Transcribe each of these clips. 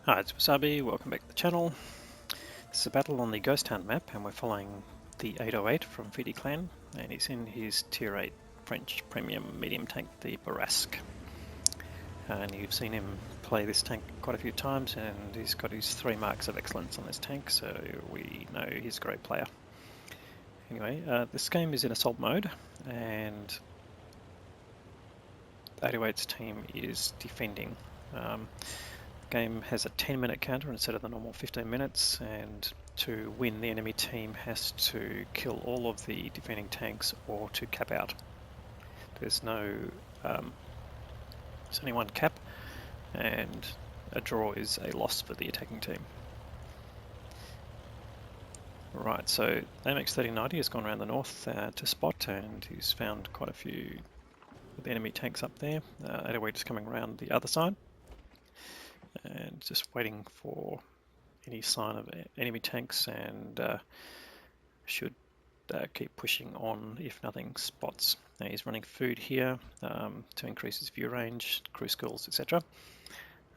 Hi, it's Wasabi, welcome back to the channel. This is a battle on the Ghost Town map and we're following the 808 from VD Clan and he's in his tier 8 French premium medium tank, the Bourrasque. And you've seen him play this tank quite a few times and he's got his 3 marks of excellence on this tank, so we know he's a great player. Anyway, this game is in assault mode and 808's team is defending. Game has a 10-minute counter instead of the normal 15 minutes, and to win the enemy team has to kill all of the defending tanks or to cap out. There's only one cap, and a draw is a loss for the attacking team. Right, so AMX 3090 has gone around the north to spot, and he's found quite a few of the enemy tanks up there. 808 is coming around the other side and just waiting for any sign of enemy tanks, and should keep pushing on if nothing spots. Now he's running food here to increase his view range, crew skills, etc.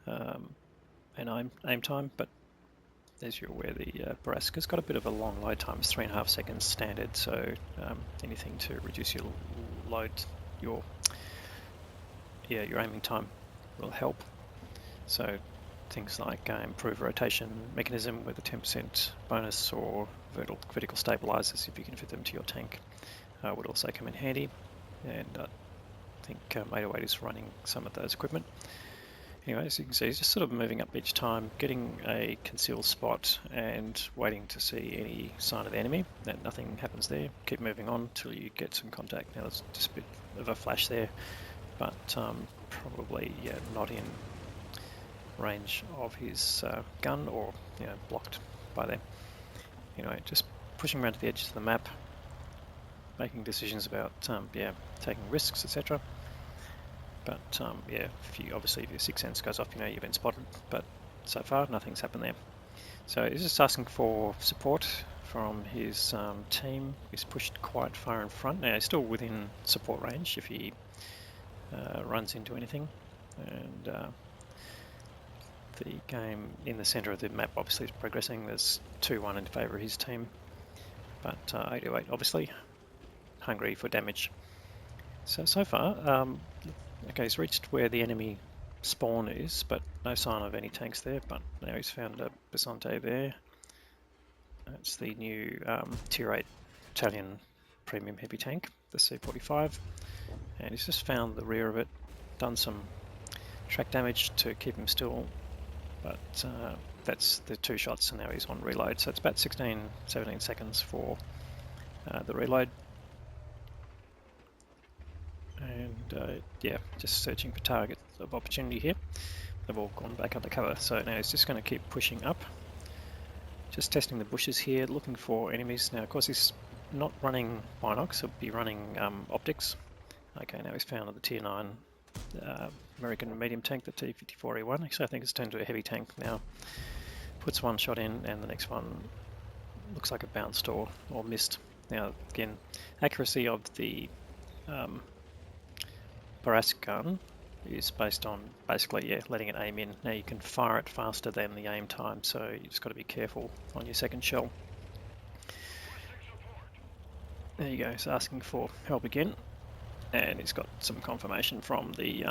And aim time, but as you're aware, the Bourrasque has got a bit of a long load time. It's 3.5 seconds standard, so anything to reduce your load, your aiming time will help. So things like improve rotation mechanism with a 10% bonus, or vertical stabilizers if you can fit them to your tank, would also come in handy. And I think 808 is running some of those equipment. Anyway, as you can see, he's just sort of moving up each time, getting a concealed spot and waiting to see any sign of the enemy. And nothing happens there. Keep moving on until you get some contact. Now there's just a bit of a flash there, but probably not in range of his gun, or blocked by them. Anyway, just pushing around to the edges of the map, making decisions about taking risks, etc. But if your sixth sense goes off, you've been spotted. But so far, nothing's happened there. So he's just asking for support from his team. He's pushed quite far in front. Now he's still within support range if he runs into anything. And the game in the centre of the map obviously is progressing. There's 2-1 in favour of his team, but 808 obviously hungry for damage. So far, okay, he's reached where the enemy spawn is, but no sign of any tanks there. But now he's found a Bourrasque there. That's the new tier 8 Italian premium heavy tank, the C45, and he's just found the rear of it, done some track damage to keep him still. But that's the 2 shots, and now he's on reload. So it's about 16-17 seconds for the reload. And just searching for target of opportunity here. They've all gone back undercover, so now he's just going to keep pushing up. Just testing the bushes here, looking for enemies. Now, of course, he's not running binocs, he'll be running optics. Okay, now he's found the tier 9 American medium tank, the T54E1. Actually, I think it's turned to a heavy tank now. Puts one shot in, and the next one looks like it bounced or missed. Now, again, accuracy of the Bourrasque gun is based on basically letting it aim in. Now you can fire it faster than the aim time, so you just got to be careful on your second shell. There you go. He's asking for help again, and he's got some confirmation from the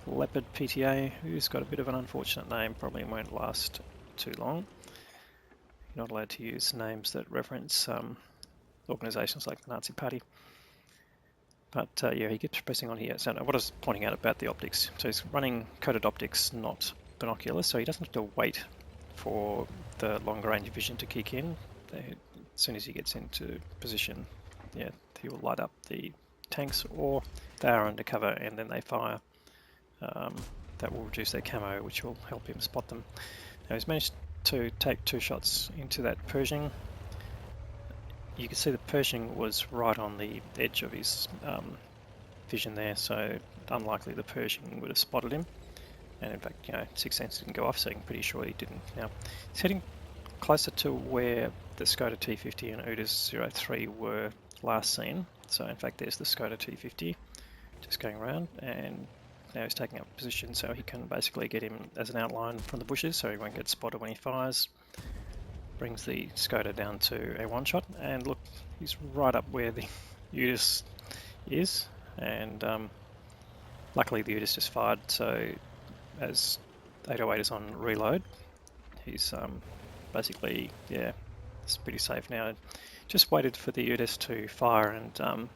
Leopard PTA, who's got a bit of an unfortunate name, probably won't last too long. You're not allowed to use names that reference organisations like the Nazi Party. But he keeps pressing on here. So what I was pointing out about the optics, so he's running coated optics, not binoculars, so he doesn't have to wait for the longer range vision to kick in. As soon as he gets into position, he will light up the tanks, or they are undercover and then they fire. That will reduce their camo, which will help him spot them. Now he's managed to take 2 shots into that Pershing. You can see the Pershing was right on the edge of his vision there, so unlikely the Pershing would have spotted him. And in fact, sixth sense didn't go off, so I'm pretty sure he didn't. Now he's heading closer to where the Skoda T50 and Uda's 03 were last seen. So in fact, there's the Skoda T50 just going around, and now he's taking up position, so he can basically get him as an outline from the bushes, so he won't get spotted when he fires. Brings the Skoda down to a one-shot, and look, he's right up where the Utis is, and luckily the Utis just fired, so as 808 is on reload, he's basically, yeah, it's pretty safe now. Just waited for the Utis to fire and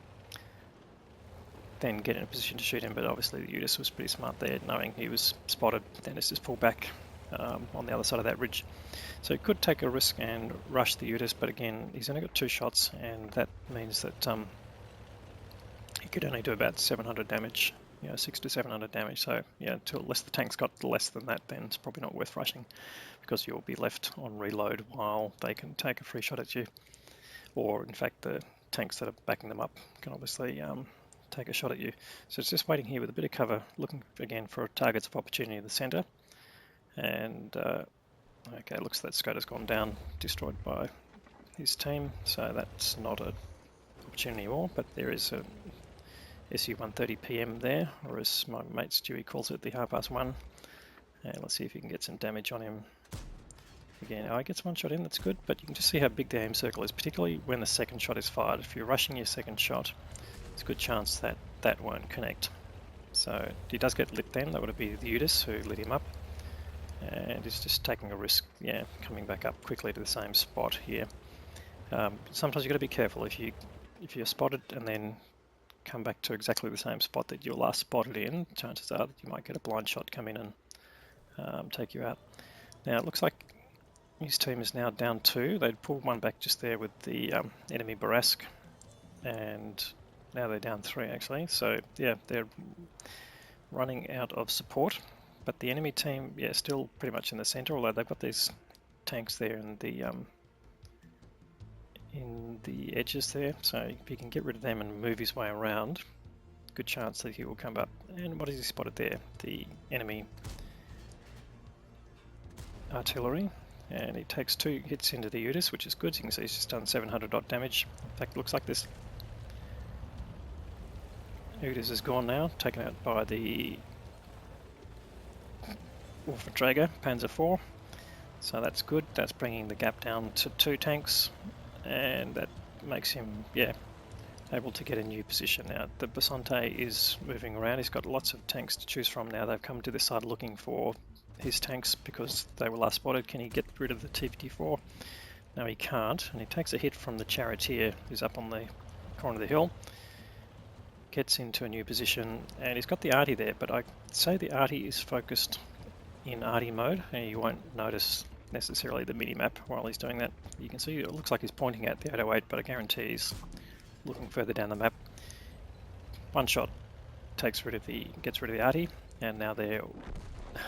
then get in a position to shoot him, but obviously the Utis was pretty smart there, knowing he was spotted, then it's just pulled back on the other side of that ridge. So he could take a risk and rush the Utis, but again, he's only got 2 shots, and that means that he could only do about 700 damage, 6 to 700 damage. So yeah, unless the tank's got less than that, then it's probably not worth rushing, because you'll be left on reload while they can take a free shot at you. Or in fact, the tanks that are backing them up can obviously take a shot at you. So it's just waiting here with a bit of cover, looking again for targets of opportunity in the center. And okay, looks like that Skoda's gone down, destroyed by his team, so that's not an opportunity anymore, but there is a SU-130 PM there, or as my mate Stewie calls it, the 1:30. And let's see if you can get some damage on him. Again, he gets one shot in, that's good, but you can just see how big the aim circle is, particularly when the second shot is fired. If you're rushing your second shot, there's a good chance that that won't connect. So he does get lit then, that would be the Utis who lit him up. And he's just taking a risk, yeah, coming back up quickly to the same spot here. Sometimes you've got to be careful if you're spotted and then come back to exactly the same spot that you were last spotted in. Chances are that you might get a blind shot come in and take you out. Now it looks like his team is now down 2. They'd pulled one back just there with the enemy Bourrasque, and now they're down 3 actually. So yeah, they're running out of support. But the enemy team, yeah, still pretty much in the center, although they've got these tanks there in the edges there. So if he can get rid of them and move his way around, good chance that he will come up. And what is he spotted there? The enemy artillery. And he takes 2 hits into the Utis, which is good. You can see he's just done 700 odd damage. In fact, it looks like this Utis is gone now, taken out by the Wolfenträger Panzer IV, so that's good. That's bringing the gap down to 2 tanks, and that makes him, yeah, able to get a new position. Now the Basante is moving around. He's got lots of tanks to choose from now. They've come to this side looking for his tanks because they were last spotted. Can he get rid of the T-54? No, he can't, and he takes a hit from the Charioteer who's up on the corner of the hill. Gets into a new position, and he's got the arty there, but I'd say the arty is focused in arty mode, and you won't notice necessarily the mini-map while he's doing that. You can see it looks like he's pointing at the 808, but I guarantee he's looking further down the map. One shot gets rid of the arty, and now they're, I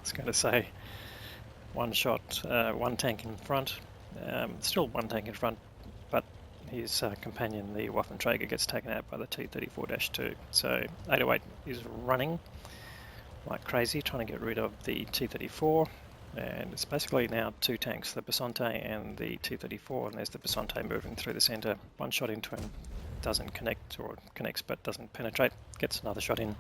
was going to say, one shot, one tank in front, still one tank in front, but his companion, the Waffenträger, gets taken out by the T-34-2. So 808 is running like crazy, trying to get rid of the T-34, and it's basically now 2 tanks, the Basante and the T-34, and there's the Basante moving through the center. One shot into him, doesn't connect, or connects but doesn't penetrate, gets another shot in.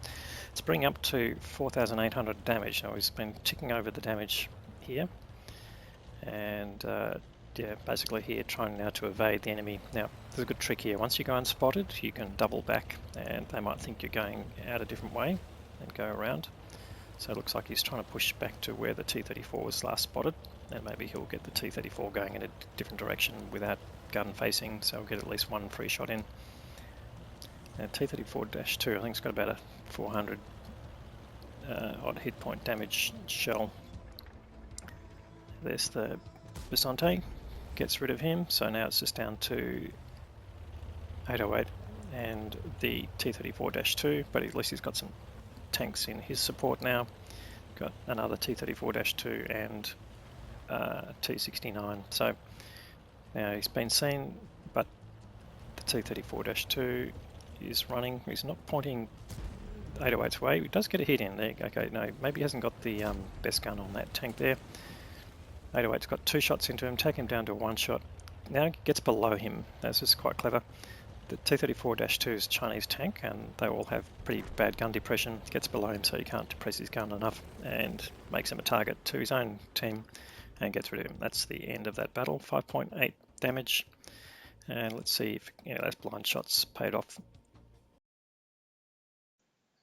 It's bringing up to 4,800 damage. Now he's been ticking over the damage here, and yeah, basically here trying now to evade the enemy. Now there's a good trick here. Once you go unspotted, you can double back, and they might think you're going out a different way and go around. So it looks like he's trying to push back to where the T-34 was last spotted, and maybe he'll get the T-34 going in a different direction without gun facing, so he'll get at least one free shot in. Now T-34-2, I think it's got about a 400 odd hit point damage shell. There's the Basante, gets rid of him, so now it's just down to 808 and the T-34-2, but at least he's got some tanks in his support now. Got another T-34-2 and T-69. So now he's been seen, but the T-34-2 is running. He's not pointing 808's way. He does get a hit in there. Okay, no, maybe he hasn't got the best gun on that tank there. 808's got 2 shots into him, take him down to a 1 shot. Now he gets below him. That's just quite clever. the T-34-2 is a Chinese tank, and they all have pretty bad gun depression. It gets below him, so you can't depress his gun enough, and makes him a target to his own team and gets rid of him. That's the end of that battle. 5.8 damage, and let's see if those blind shots paid off.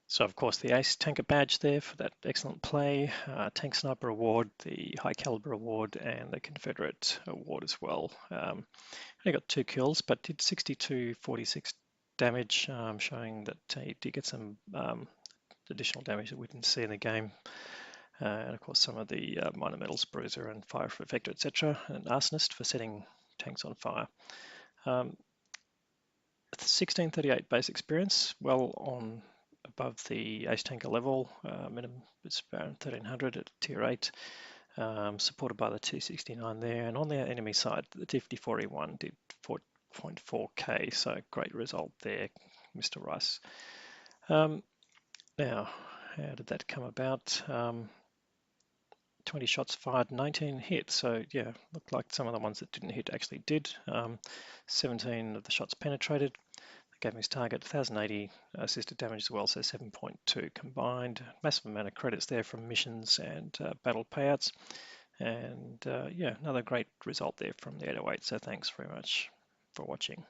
So of course the Ace Tanker badge there for that excellent play, Tank Sniper Award, the High Caliber Award, and the Confederate Award as well. Only got 2 kills, but did 62-46 damage, showing that he did get some additional damage that we didn't see in the game. And of course some of the minor medals, Bruiser and Fire Effector, etc., and Arsonist for setting tanks on fire. 1638 base experience, well on above the Ace Tanker level. Minimum it's around 1300 at tier 8, supported by the 269 there. And on the enemy side, the T-54E1 did 4.4k, so great result there, Mr. Rice. Now, how did that come about? 20 shots fired, 19 hit. So yeah, looked like some of the ones that didn't hit actually did. 17 of the shots penetrated. Gave him his target, 1080 assisted damage as well, so 7.2 combined. Massive amount of credits there from missions and battle payouts. And yeah, another great result there from the 808. So thanks very much for watching.